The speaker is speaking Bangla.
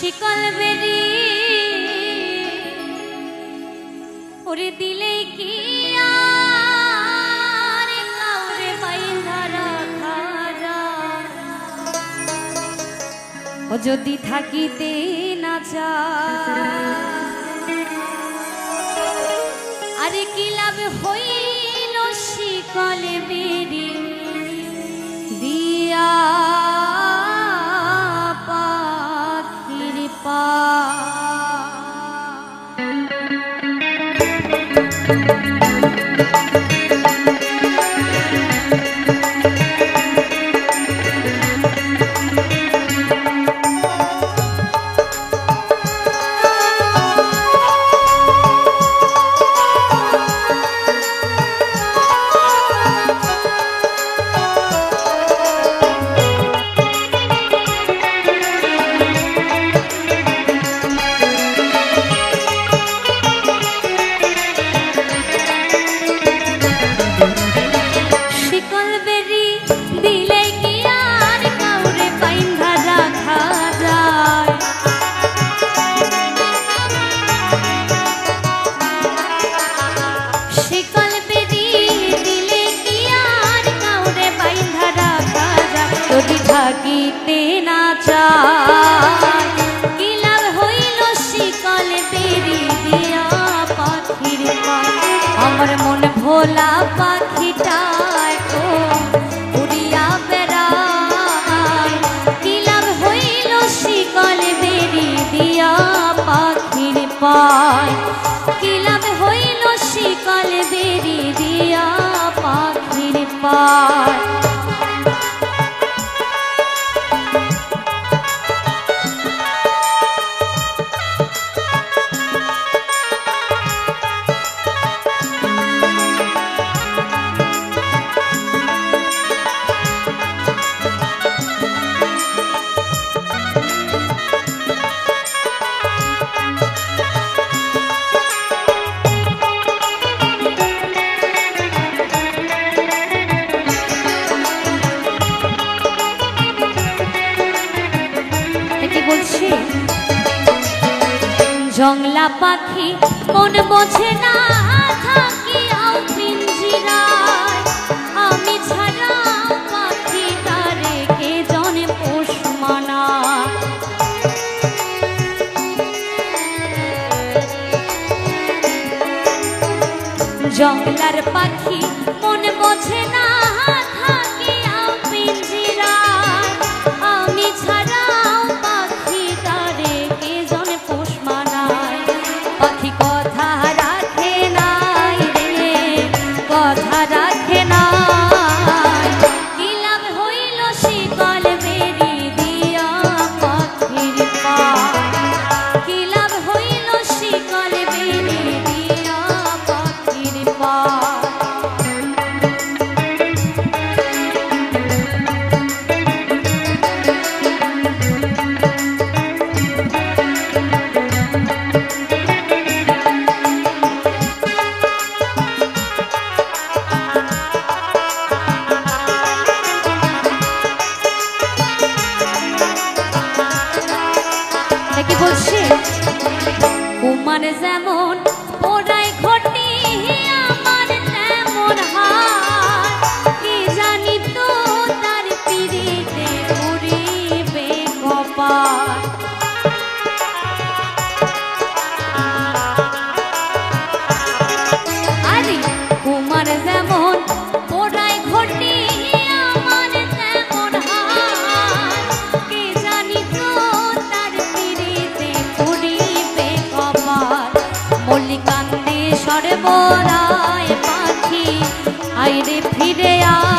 শিকল বেরি ওরে দিলে কি আর কাউরে বাইন্ধা রাখা যায় ও যদি থাকিতে না চায় আরে কি লাভ হইল শিকল বেরি দিয়া পাখির পা যদি থাকিতে না চায় কি লাভ হইল শিকল বেরি দিয়া পাখির পা আমার মন ভোলা পাখিটা উড়িয়া বেড়ায় কি লাভ হইল শিকল বেরি দিয়া পাখির পায় কি লাভ হইল শিকল বেরি দিয়া পাখির পায় জংলা পাখি মন বোঝে না থাকিয়াও পিঞ্জিরায় আমি ছাড়া পাখিটারে কে জনে পোষ মানায় জংলার পাখি মন বোঝে না থাকিয়াও পিঞ্জিরায় আমি ছাড়া কুমার যেমন পোড়ায় ঘটি আমার তেমন হার কি জানি তো তার পিড়িতে পুরিবে কপাল আরে কুমার যেমন পোড়ায় ঘটি আমার তেমন হার কি জানি তো তার পিড়িতে পুরিবে মল্লিকান্তে সর্বরায় পাখি আইরে ফিরে আ